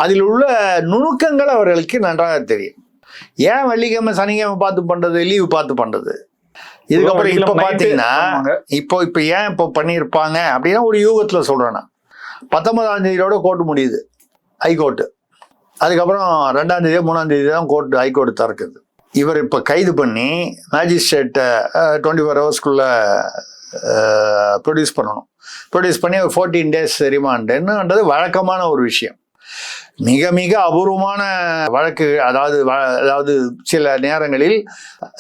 அதில் உள்ள நுணுக்கங்கள் அவர்களுக்கு நன்றாக தெரியும். ஏன் வெள்ளிக்கிழமை சனிக்கிழமை பார்த்து பண்றது, லீவு பார்த்து பண்றது? இதுக்கப்புறம் இப்ப பாத்தீங்கன்னா இப்ப ஏன் இப்போ பண்ணியிருப்பாங்க அப்படின்னா ஒரு யூகத்துல சொல்றேன்னா 19ஆம் தேதியோட கோர்ட்டு முடியுது, ஹைகோர்ட்டு. அதுக்கப்புறம் 2ஆம் தேதியோ 3ஆம் தேதி தான் கோர்ட்டு ஹைகோர்ட்டு திறக்குது. இவர் இப்ப கைது பண்ணி மேஜிஸ்ட்ரேட்டை 24 ஹவர்ஸ்க்குள்ள ப்ரொடியூஸ் பண்ணணும். ப்ரொடியூஸ் பண்ணி ஒரு 14 days ரிமாண்டுன்றது வழக்கமான ஒரு விஷயம். மிக மிக அபூர்வமான வழக்கு. அதாவது சில நேரங்களில்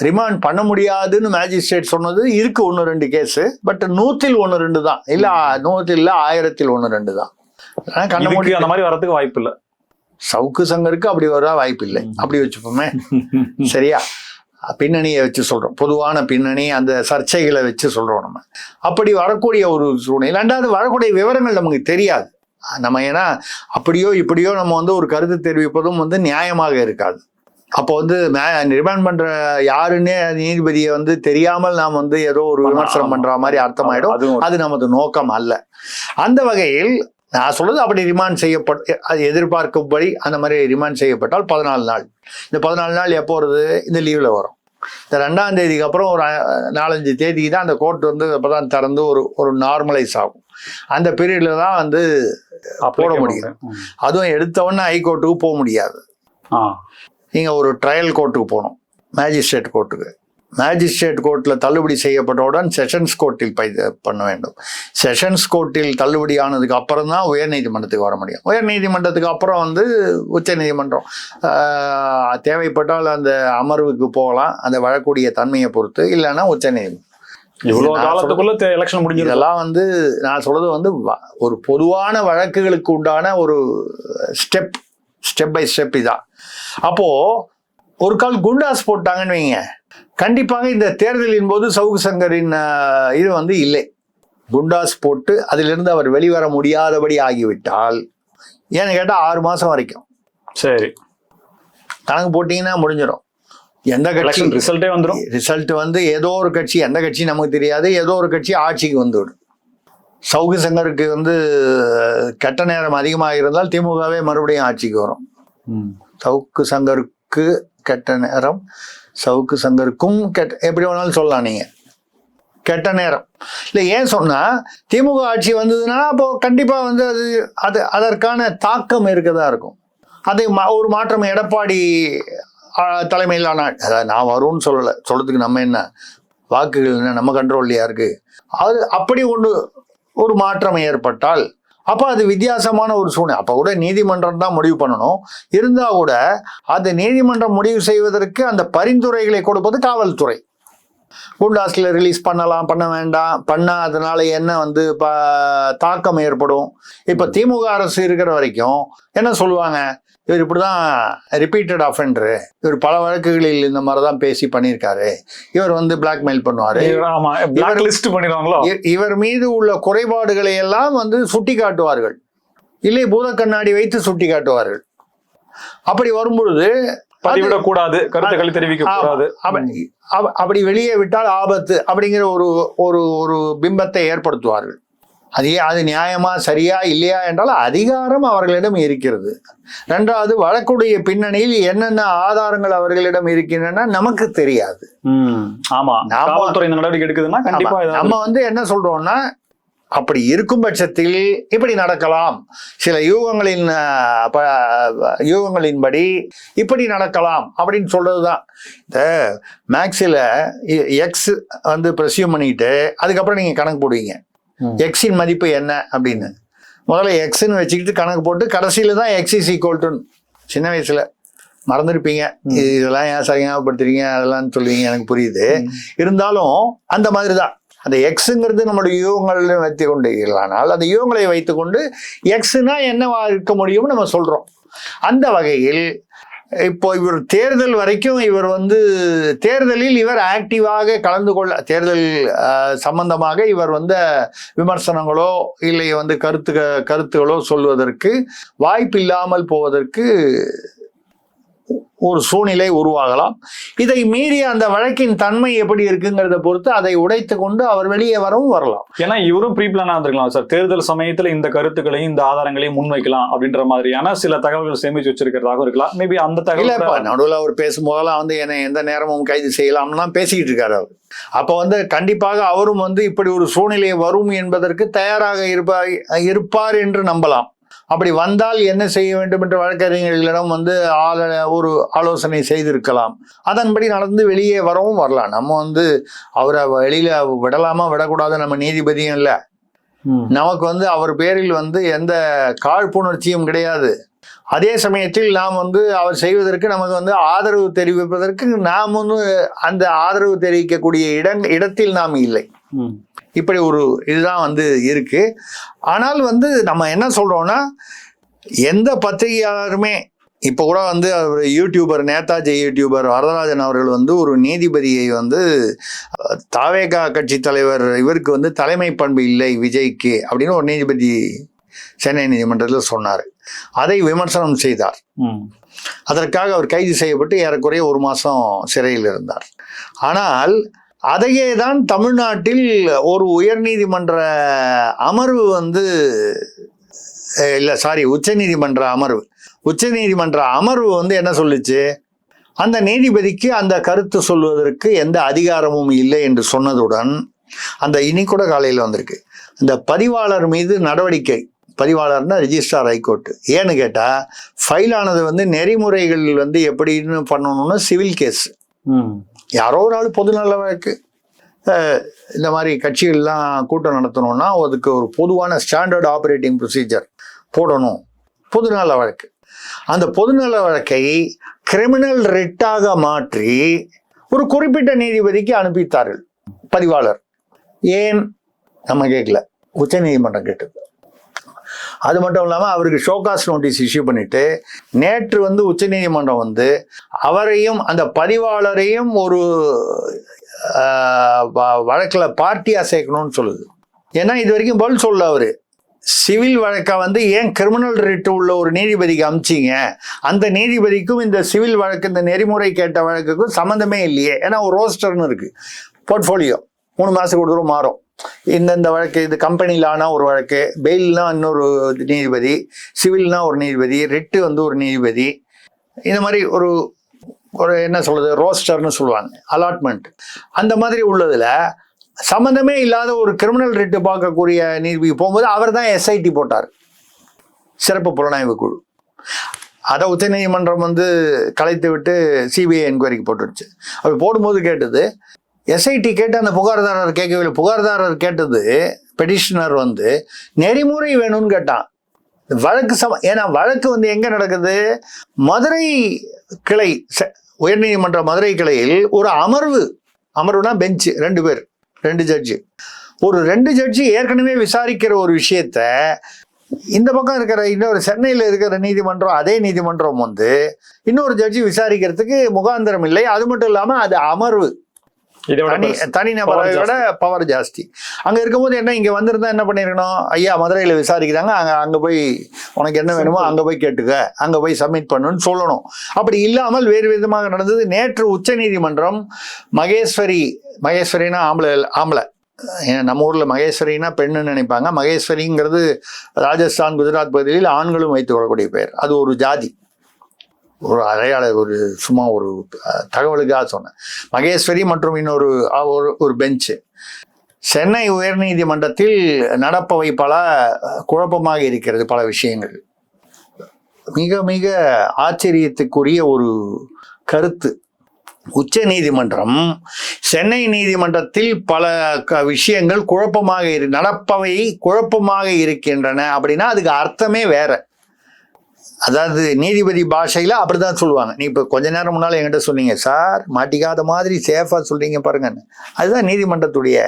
ரிமாண்ட் பண்ண முடியாதுன்னு மேஜிஸ்ட்ரேட் சொன்னது இருக்கு 1-2 கேஸ். பட் 100ல் 1-2 தான், இல்ல 100ல் இல்ல 1000ல் 1-2 தான். அந்த மாதிரி வரதுக்கு வாய்ப்பு இல்லை. சவுக்கு சங்கருக்கு அப்படி வர வாய்ப்பு இல்லை, அப்படி வச்சுப்போமே. சரியா? பின்னணியை வச்சு சொல்றோம், பொதுவான பின்னணி, அந்த சர்ச்சைகளை வச்சு சொல்றோம் நம்ம. அப்படி வரக்கூடிய ஒரு சூழ்நிலை. 2வது வரக்கூடிய விவரங்கள் நமக்கு தெரியாது. நம்ம ஏன்னா அப்படியோ இப்படியோ நம்ம வந்து ஒரு கருத்து தெரிவிப்பதும் வந்து நியாயமாக இருக்காது. அப்போ வந்து ரிமாண்ட் பண்ற யாருன்னே நீதிபதியை வந்து தெரியாமல் நாம் வந்து ஏதோ ஒரு விமர்சனம் பண்ற மாதிரி அர்த்தமாயிடும். அது நமது நோக்கம் அல்ல. அந்த வகையில் நான் சொல்றது அப்படி ரிமாண்ட் அது எதிர்பார்க்கும்படி அந்த மாதிரி ரிமாண்ட் செய்யப்பட்டால் 14 நாள். இந்த 14 நாள் எப்போ வருது? இந்த லீவ்ல வரும். இந்த 2ஆம் தேதிக்கு அப்புறம் ஒரு 4-5 தேதிக்கு தான் அந்த கோர்ட் வந்து அப்பதான் திறந்து ஒரு நார்மலைஸ் ஆகும். அந்த பீரியட்ல தான் வந்து போட முடியும். அதுவும் எடுத்தவொன்னே ஹைகோர்ட்டுக்கு போக முடியாது. நீங்க ஒரு ட்ரையல் கோர்ட்டுக்கு போகணும், மேஜிஸ்ட்ரேட் கோர்ட்டுக்கு. மேஜிஸ்ட்ரேட் கோர்ட்டில் தள்ளுபடி செய்யப்பட்டவுடன் செஷன்ஸ் கோர்ட்டில் பண்ண வேண்டும். செஷன்ஸ் கோர்ட்டில் தள்ளுபடி ஆனதுக்கு அப்புறம் தான் உயர்நீதிமன்றத்துக்கு வர முடியும். உயர்நீதிமன்றத்துக்கு அப்புறம் வந்து உச்ச நீதிமன்றம் தேவைப்பட்டால் அந்த அமர்வுக்கு போகலாம், அந்த வழக்குடைய தன்மையை பொறுத்து. இல்லைன்னா உச்ச நீதிமன்றம். இதெல்லாம் வந்து நான் சொல்றது வந்து ஒரு பொதுவான வழக்குகளுக்கு உண்டான ஒரு ஸ்டெப் பை ஸ்டெப் இதான். அப்போ ஒரு கால் குண்டாஸ் போட்டாங்கன்னு வைங்க, கண்டிப்பாக இந்த தேர்தலின் போது சவுக்கு சங்கரின் இது வந்து இல்லை. குண்டாஸ் போட்டு அதிலிருந்து அவர் வெளிவர முடியாதபடி ஆகிவிட்டால், ஏன்னு கேட்டா 6 மாசம் வரைக்கும் சரி கணக்கு போட்டீங்கன்னா முடிஞ்சிடும். எந்த கட்சி ரிசல்ட்டே வந்துடும். ரிசல்ட் வந்து ஏதோ ஒரு கட்சி, எந்த கட்சி நமக்கு தெரியாது, ஏதோ ஒரு கட்சி ஆட்சிக்கு வந்துவிடும். சவுக்கு சங்கருக்கு வந்து கெட்ட நேரம் அதிகமாக இருந்தால் திமுகவே மறுபடியும் ஆட்சிக்கு வரும். சவுக்கு சங்கருக்கு கெட்ட நேரம், சவுக்கு சங்கருக்கும் எப்படி வேணாலும் சொல்லலாம் நீங்க, கெட்ட நேரம் இல்லை. ஏன் சொன்னா திமுக ஆட்சி வந்ததுன்னா அப்போ கண்டிப்பா வந்து அது அதற்கான தாக்கம் இருக்கதா இருக்கும். அது ஒரு மாற்றம் எடப்பாடி தலைமையிலான, அதாவது நான் வரும்னு சொல்றதுக்கு நம்ம என்ன, வாக்குகள் என்ன நம்ம கண்ட்ரோல்லையா இருக்கு. அது அப்படி ஒரு மாற்றம் ஏற்பட்டால் அப்போ அது வித்தியாசமான ஒரு சூழ்நிலை. அப்போ கூட நீதிமன்றம் தான் முடிவு பண்ணணும். இருந்தால் கூட அந்த நீதிமன்றம் முடிவு செய்வதற்கு அந்த பரிந்துரைகளை கொடுப்பது காவல்துறை. குண்டாஸ்ல ரிலீஸ் பண்ணலாம், பண்ண வேண்டாம், பண்ணா அதனால என்ன வந்து தாக்கம் ஏற்படும். இப்போ திமுக அரசு இருக்கிற வரைக்கும் என்ன சொல்லுவாங்க, இவர் இப்படிதான் ரிப்பீட்டட் அஃபெண்டரு, இவர் பல வழக்குகளில் இந்த மாதிரிதான் பேசி பண்ணியிருக்காரு, இவர் வந்து பிளாக்மெயில் பண்ணுவாரு, இவர் மீது உள்ள குறைபாடுகளை எல்லாம் வந்து சுட்டி காட்டுவார்கள், இல்லை பூத கண்ணாடி வைத்து சுட்டி காட்டுவார்கள். அப்படி வரும்பொழுது பதிவிடக்கூடாது, கருத்துக்களை தெரிவிக்க கூடாது, அப்படி வெளியே விட்டால் ஆபத்து அப்படிங்கிற ஒரு பிம்பத்தை ஏற்படுத்துவார்கள். அது நியாயமா சரியா இல்லையா என்றால் அதிகாரம் அவர்களிடம் இருக்கிறது. 2வது, வழக்குடைய பின்னணியில் என்னென்ன ஆதாரங்கள் அவர்களிடம் இருக்கின்றன நமக்கு தெரியாது. நம்ம வந்து என்ன சொல்றோம்னா, அப்படி இருக்கும் பட்சத்தில் இப்படி நடக்கலாம், சில யூகங்களின்படி இப்படி நடக்கலாம் அப்படின்னு சொல்றதுதான். இந்த மேக்ஸில் எக்ஸ் வந்து பிரசியூம் பண்ணிட்டு அதுக்கப்புறம் நீங்க கணக்கு போடுவீங்க, எக்ஸின் மதிப்பு என்ன அப்படின்னு. முதல்ல எக்ஸ்ன்னு வச்சுக்கிட்டு கணக்கு போட்டு கடைசியில தான் எக்ஸ் இஸ் ஈக்குவல் டு, சின்ன வயசுல மறந்துருப்பீங்க, இதெல்லாம் ஏன் சரியாகப்படுத்துறீங்க அதெல்லாம் சொல்லுவீங்க, எனக்கு புரியுது. இருந்தாலும் அந்த மாதிரி தான் அந்த எக்ஸுங்கிறது நம்மளுடைய யூகங்களை வைத்து கொண்டு இல்லைனால் அந்த யூகங்களை வைத்துக்கொண்டு எக்ஸ்னா என்னவா இருக்க முடியும்னு நம்ம சொல்றோம். அந்த வகையில் இப்போ இவர் தேர்தல் வரைக்கும் இவர் வந்து தேர்தலில் இவர் ஆக்டிவாக கலந்து கொள்ள, தேர்தல் சம்பந்தமாக இவர் வந்து விமர்சனங்களோ இல்லை வந்து கருத்துகளோ சொல்வதற்கு வாய்ப்பு இல்லாமல் போவதற்கு ஒரு சூழ்நிலை உருவாகலாம். இதை மீறி அந்த வழக்கின் தன்மை எப்படி இருக்குங்கிறத பொறுத்து அதை உடைத்து கொண்டு அவர் வெளியே வரவும் வரலாம். ஏன்னா இவரும் ப்ரீ பிளானா இருந்திருக்கலாம் சார், தேர்தல் சமயத்துல இந்த கருத்துக்களையும் இந்த ஆதாரங்களையும் முன்வைக்கலாம் அப்படின்ற மாதிரியான சில தகவல்கள் சேமிச்சு வச்சிருக்கிறதாக இருக்கலாம். மேபி அந்த தகவல் நடுவில் அவர் பேசும்போதெல்லாம் வந்து என்னை எந்த நேரமும் கைது செய்யலாம்லாம் பேசிக்கிட்டு இருக்காரு அவர். அப்ப வந்து கண்டிப்பாக அவரும் வந்து இப்படி ஒரு சூழ்நிலை வரும் என்பதற்கு தயாராக இருப்பார் என்று நம்பலாம். அப்படி வந்தால் என்ன செய்ய வேண்டும் என்ற வழக்கறிஞர்களிடம் வந்து ஒரு ஆலோசனை செய்திருக்கலாம். அதன்படி நடந்து வெளியே வரவும் வரலாம். நம்ம வந்து அவரை வெளியில விடலாமா விடக்கூடாது, நம்ம நீதிபதியும் இல்லை. நமக்கு வந்து அவர் பேரில் வந்து எந்த காழ்ப்புணர்ச்சியும் கிடையாது. அதே சமயத்தில் நாம் வந்து அவர் செய்வதற்கு நமக்கு வந்து ஆதரவு தெரிவிப்பதற்கு நாம் வந்து அந்த ஆதரவு தெரிவிக்கக்கூடிய இடத்தில் நாம் இல்லை. இப்படி ஒரு இதுதான் வந்து இருக்கு. ஆனால் வந்து நம்ம என்ன சொல்றோம்னா, எந்த பத்திரிகையாளருமே இப்போ கூட வந்து அவர் யூடியூபர், நேதாஜி யூடியூபர் வரதராஜன் அவர்கள் வந்து ஒரு நீதிபதியை வந்து தாவேகா கட்சி தலைவர் இவருக்கு வந்து தலைமை பண்பு இல்லை விஜய்க்கு அப்படின்னு ஒரு நீதிபதி சென்னை நீதிமன்றத்தில் சொன்னார். அதை விமர்சனம் செய்தார். அதற்காக அவர் கைது செய்யப்பட்டு ஏறக்குறைய 1 மாதம் சிறையில் இருந்தார். ஆனால் அதையே தான் தமிழ்நாட்டில் ஒரு உயர்நீதிமன்ற அமர்வு உச்சநீதிமன்ற அமர்வு என்ன சொல்லுச்சு, அந்த நீதிபதிக்கு அந்த கருத்து சொல்வதற்கு எந்த அதிகாரமும் இல்லை என்று சொன்னதுடன், இன்னைக்கு கூட காலையில் வந்திருக்கு, இந்த பதிவாளர் மீது நடவடிக்கை, பதிவாளர்னா ரெஜிஸ்ட்ரார் ஹைகோர்ட், ஏன்னு கேட்டால் ஃபைல் ஆனது நெறிமுறைகள் எப்படின்னு பண்ணணும்னு சிவில் கேஸ், யாரோ ஒரு ஆள் பொதுநல வழக்கு, இந்த மாதிரி கட்சிகள்லாம் கூட்டம் நடத்தணும்னா அதுக்கு ஒரு பொதுவான ஸ்டாண்டர்ட் ஆப்ரேட்டிங் ப்ரொசீஜர் போடணும், பொதுநல வழக்கு. அந்த பொதுநல வழக்கை கிரிமினல் ரிட்டாக மாற்றி ஒரு குறிப்பிட்ட நீதிபதிக்கு அனுப்பித்தார்கள் பதிவாளர். ஏன் நம்ம கேட்கல, உச்ச நீதிமன்றம் கேட்டது. அது மட்டும் இல்லாமல் அவருக்கு ஷோகாஸ் நோட்டீஸ் இஷ்யூ பண்ணிட்டு நேற்று உச்ச நீதிமன்றம் அவரையும் அந்த பதிவாளரையும் ஒரு வழக்கில் பார்ட்டியா சேர்க்கணும்னு சொல்லுது. ஏன்னா இது வரைக்கும் பதில் சொல்ல அவரு சிவில் வழக்கை ஏன் கிரிமினல் ரிட்டு உள்ள ஒரு நீதிபதிக்கு அமிச்சிங்க, அந்த நீதிபதிக்கும் இந்த சிவில் வழக்கு, இந்த நெறிமுறை கேட்ட வழக்குக்கும் சம்மந்தமே இல்லையே. ஏன்னா ஒரு ரோஸ்டர்னு இருக்கு, போர்ட்ஃபோலியோ 3 மாதத்துக்கு ஒரு தூரம் மாறும். இந்த வழக்கு இது கம்பெனிலானா ஒரு வழக்கு, பெயில்னா இன்னொரு நீதிபதி, சிவில்னா ஒரு நீதிபதி, ரிட்டு ஒரு நீதிபதி, இந்த மாதிரி ஒரு என்ன சொல்றது, ரோஸ்டர்னு சொல்லுவாங்க, அலாட்மெண்ட். அந்த மாதிரி உள்ளதுல சம்மந்தமே இல்லாத ஒரு கிரிமினல் ரிட்டு பார்க்கக்கூடிய நீதிபதி போகும்போது அவர் தான் எஸ்ஐடி போட்டார், சிறப்பு புலனாய்வு குழு. அதை உச்ச நீதிமன்றம் கலைத்து விட்டு சிபிஐ என்கொயரிக்கு போட்டுருச்சு. அப்படி போடும்போது கேட்டது எஸ்ஐடி கேட்டு அந்த புகார்தாரர் கேட்கவில்லை. புகார்தாரர் கேட்டது பெட்டிஷனர் நெறிமுறை வேணும்னு கேட்டான். வழக்கு ஏன்னா வழக்கு எங்க நடக்குது, மதுரை கிளை, உயர்நீதிமன்ற மதுரை கிளையில் ஒரு அமர்வுனா பெஞ்சு, 2 பேர், 2 ஜட்ஜு, ஒரு 2 ஜட்ஜி ஏற்கனவே விசாரிக்கிற ஒரு விஷயத்த இந்த பக்கம் இருக்கிற இன்னொரு சென்னையில் இருக்கிற நீதிமன்றம், அதே நீதிமன்றம் இன்னொரு ஜட்ஜி விசாரிக்கிறதுக்கு முகாந்திரம் இல்லை. அது மட்டும் இல்லாம அது அமர்வு, தனிநபரோட பவர் ஜாஸ்தி. அங்க இருக்கும்போது இங்க வந்திருந்தா என்ன பண்ணிருக்கணும், ஐயா மதுரையில விசாரிக்கிறாங்க, அங்க போய் உனக்கு என்ன வேணுமோ அங்க போய் கேட்டுக்க, அங்க போய் சப்மிட் பண்ணுன்னு சொல்லணும். அப்படி இல்லாமல் வேறு விதமாக நடந்தது. நேற்று உச்ச நீதிமன்றம் மகேஸ்வரினா ஆம்பளை, நம்ம ஊர்ல மகேஸ்வரினா பெண்ணுன்னு நினைப்பாங்க. மகேஸ்வரிங்கிறது ராஜஸ்தான், குஜராத் பகுதியில் ஆண்களும் வைத்துக் கொள்ளக்கூடிய பெயர். அது ஒரு ஜாதி, ஒரு அடையாள, ஒரு சும்மா ஒரு தகவலுக்காக சொன்னேன். மகேஸ்வரி மற்றும் இன்னொரு ஒரு பெஞ்சு. சென்னை உயர்நீதிமன்றத்தில் நடப்பவை பல குழப்பமாக இருக்கிறது. பல விஷயங்கள் மிக மிக ஆச்சரியத்துக்குரிய ஒரு கருத்து. உச்ச நீதிமன்றம் சென்னை நீதிமன்றத்தில் பல விஷயங்கள் நடப்பவை குழப்பமாக இருக்கின்றன அப்படின்னா அதுக்கு அர்த்தமே வேற. அதாவது நீதிபதி பாஷையில அப்படிதான் சொல்லுவாங்க. நீ இப்ப கொஞ்ச நேரம் முன்னால என்கிட்ட சொன்னீங்க, சார் மாட்டிக்காத மாதிரி சேஃபா சொல்றீங்க பாருங்கன்னு. அதுதான் நீதிமன்றத்துடைய,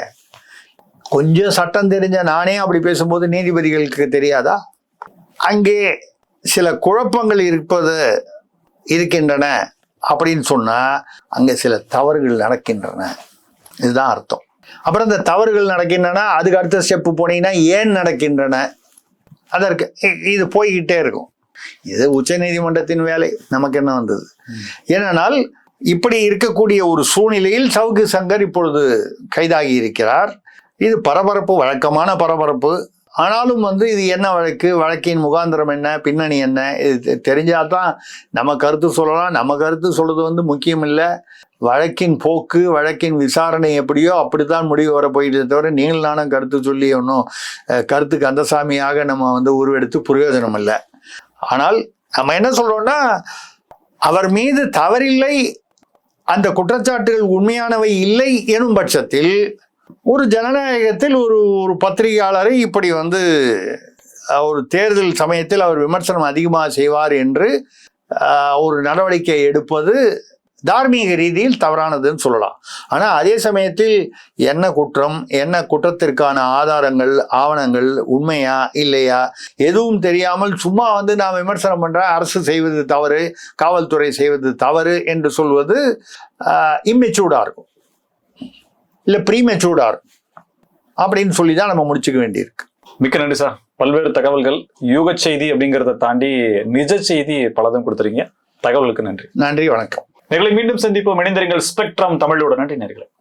கொஞ்சம் சட்டம் தெரிஞ்ச நானே அப்படி பேசும்போது நீதிபதிகளுக்கு தெரியாதா? அங்கே சில குழப்பங்கள் இருக்கின்றன அப்படின்னு சொன்னா அங்க சில தவறுகள் நடக்கின்றன, இதுதான் அர்த்தம். அப்புறம் இந்த தவறுகள் நடக்கின்றன, அதுக்கு அடுத்த ஸ்டெப்பு போனீங்கன்னா ஏன் நடக்கின்றன, அதற்கு இது போய்கிட்டே இருக்கும். இது உச்ச நீதிமன்றத்தின் வேலை, நமக்கு என்ன வந்தது? ஏனென்றால் இப்படி இருக்கக்கூடிய ஒரு சூழ்நிலையில் சவுக்கு சங்கர் இப்பொழுது கைதாகி இருக்கிறார். இது பரபரப்பு, வழக்கமான பரபரப்பு. ஆனாலும் இது என்ன வழக்கு, வழக்கின் முகாந்திரம் என்ன, பின்னணி என்ன, இது தெரிஞ்சாதான் நம்ம கருத்து சொல்லலாம். நம்ம கருத்து சொல்றது முக்கியம் இல்லை. வழக்கின் போக்கு, வழக்கின் விசாரணை எப்படியோ அப்படித்தான் முடிவு வர போயிட்டு தவிர நீங்கள் நானும் கருத்து சொல்லி ஒன்றும் கருத்துக்கு கந்தசாமியாக நம்ம உருவெடுத்து பிரயோஜனம் இல்லை. ஆனால் நம்ம என்ன சொல்றோம்னா, அவர் மீது தவறில்லை, அந்த குற்றச்சாட்டுகள் உண்மையானவை இல்லை எனும் பட்சத்தில் ஒரு ஜனநாயகத்தில் ஒரு பத்திரிகையாளரை இப்படி ஒரு தேர்தல் சமயத்தில் அவர் விமர்சனம் அதிகமாக செய்வார் என்று ஒரு நடவடிக்கை எடுப்பது தார்மீக ரீதியில் தவறானதுன்னு சொல்லலாம். ஆனால் அதே சமயத்தில் என்ன குற்றம், என்ன குற்றத்திற்கான ஆதாரங்கள், ஆவணங்கள் உண்மையா இல்லையா எதுவும் தெரியாமல் சும்மா நான் விமர்சனம் பண்றேன், அரசு செய்வது தவறு, காவல்துறை செய்வது தவறு என்று சொல்வது இம்மெச்சூர்டா இருக்கும், இல்லை ப்ரீமெச்சூர்டா இருக்கும் அப்படின்னு சொல்லி தான் நம்ம முடிச்சுக்க வேண்டியிருக்கு. மிக்க நன்றி சார். பல்வேறு தகவல்கள், யூக செய்தி அப்படிங்கிறத தாண்டி நிஜ செய்தி பலதும் கொடுத்துருக்கீங்க. தகவலுக்கு நன்றி. நன்றி, வணக்கம். நேர்களை மீண்டும் சந்திப்போம். இணைந்திருங்கள் ஸ்பெக்ட்ரம் தமிழோட. நன்றி நேர்களை.